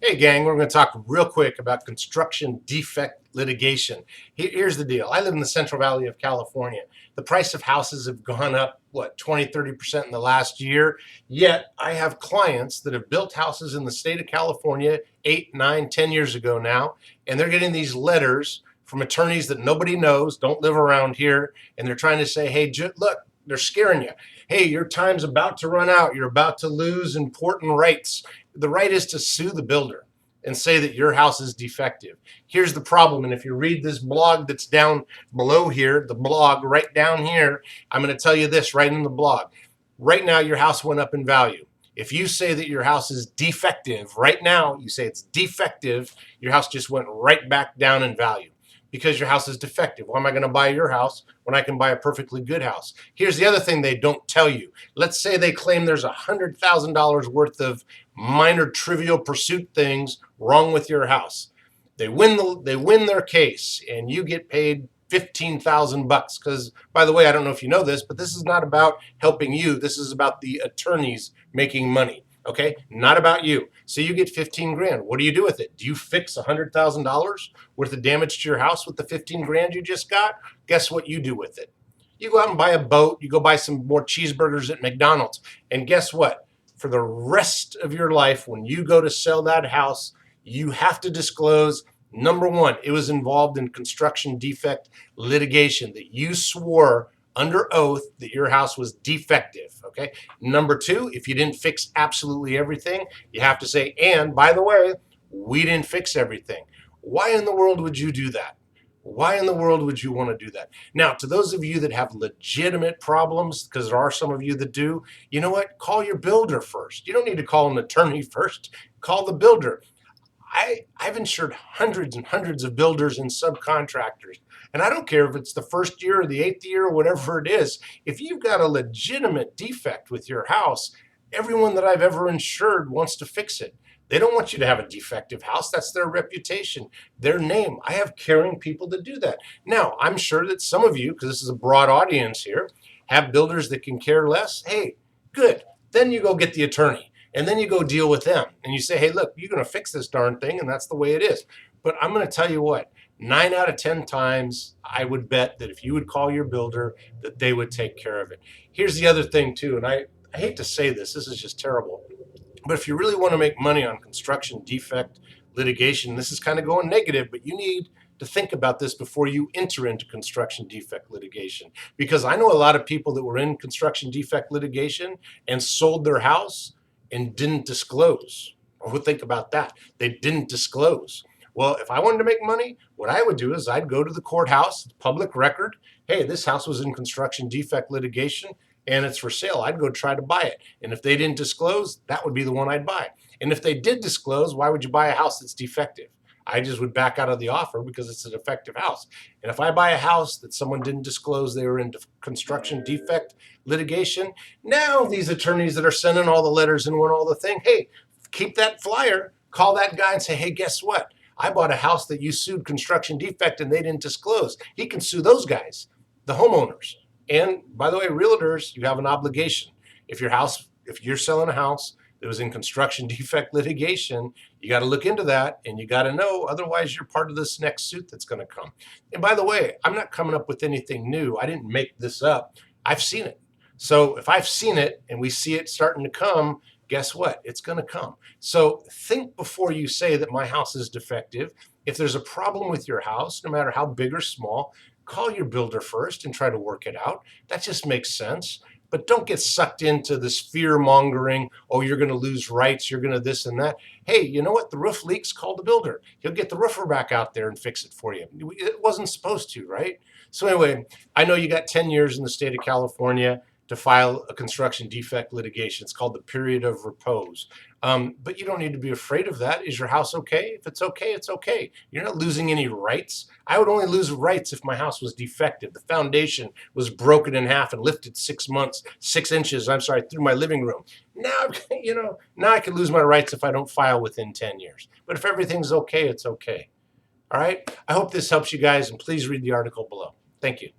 Hey gang, we're going to talk real quick about construction defect litigation. Here's the deal. I live in the Central Valley of California. The price of houses have gone up, 20–30% in the last year. Yet I have clients that have built houses in the state of California 8, 9, 10 years ago now, and they're getting these letters from attorneys that nobody knows, don't live around here, and they're trying to say, hey, look, they're scaring you. Hey, your time's about to run out. You're about to lose important rights. The right is to sue the builder and say that your house is defective. Here's the problem, and if you read this blog that's down below here, the blog right down here, I'm going to tell you this right in the blog. Right now, your house went up in value. If you say that your house is defective, right now, you say it's defective, your house just went right back down in value because your house is defective. Why am I going to buy your house when I can buy a perfectly good house? Here's the other thing they don't tell you. Let's say they claim there's $100,000 worth of minor trivial pursuit things wrong with your house. They win their case and you get paid $15,000 because, by the way, I don't know if you know this, but this is not about helping you. This is about the attorneys making money. Okay, not about you. So you get 15 grand. What do you do with it? Do you fix $100,000 worth of damage to your house with the 15 grand you just got? Guess what you do with it? You go out and buy a boat. You go buy some more cheeseburgers at McDonald's. And guess what? For the rest of your life, when you go to sell that house, you have to disclose, number one, it was involved in construction defect litigation, that you swore under oath that your house was defective, okay? Number two, if you didn't fix absolutely everything, you have to say, and by the way, we didn't fix everything. Why in the world would you do that? Why in the world would you want to do that? Now, to those of you that have legitimate problems, because there are some of you that do, you know what? Call your builder first. You don't need to call an attorney first. Call the builder. I've insured hundreds and hundreds of builders and subcontractors. And I don't care if it's the first year or the 8th year or whatever it is. If you've got a legitimate defect with your house, everyone that I've ever insured wants to fix it. They don't want you to have a defective house. That's their reputation, their name. I have caring people that do that. Now, I'm sure that some of you, because this is a broad audience here, have builders that can care less. Hey, good. Then you go get the attorney. And then you go deal with them. And you say, hey, look, you're going to fix this darn thing, and that's the way it is. But I'm going to tell you what, 9 out of 10 times, I would bet that if you would call your builder, that they would take care of it. Here's the other thing, too, and I hate to say this is just terrible. But if you really want to make money on construction defect litigation, this is kind of going negative, but you need to think about this before you enter into construction defect litigation. Because I know a lot of people that were in construction defect litigation and sold their house and didn't disclose. Or think about that. They didn't disclose. Well, if I wanted to make money, what I would do is I'd go to the courthouse, public record. Hey, this house was in construction defect litigation and it's for sale. I'd go try to buy it. And if they didn't disclose, that would be the one I'd buy. And if they did disclose, why would you buy a house that's defective? I just would back out of the offer because it's a defective house. And if I buy a house that someone didn't disclose they were in construction defect litigation, now these attorneys that are sending all the letters and want all the thing, hey, keep that flyer, call that guy and say, hey, guess what? I bought a house that you sued construction defect and they didn't disclose. He can sue those guys, the homeowners. And by the way, realtors, you have an obligation. If you're selling a house that was in construction defect litigation, you got to look into that and you got to know, otherwise you're part of this next suit that's going to come. And by the way, I'm not coming up with anything new. I didn't make this up. I've seen it. So if I've seen it and we see it starting to come, guess what? It's going to come. So think before you say that my house is defective. If there's a problem with your house, no matter how big or small, call your builder first and try to work it out. That just makes sense. But don't get sucked into this fear mongering. Oh, you're going to lose rights. You're going to this and that. Hey, you know what? The roof leaks. Call the builder. He'll get the roofer back out there and fix it for you. It wasn't supposed to, right? So anyway, I know you got 10 years in the state of California to file a construction defect litigation. It's called the period of repose. But you don't need to be afraid of that. Is your house okay? If it's okay, it's okay. You're not losing any rights. I would only lose rights if my house was defective. The foundation was broken in half and lifted 6 inches, through my living room. Now, now I can lose my rights if I don't file within 10 years. But if everything's okay, it's okay. All right? I hope this helps you guys, and please read the article below. Thank you.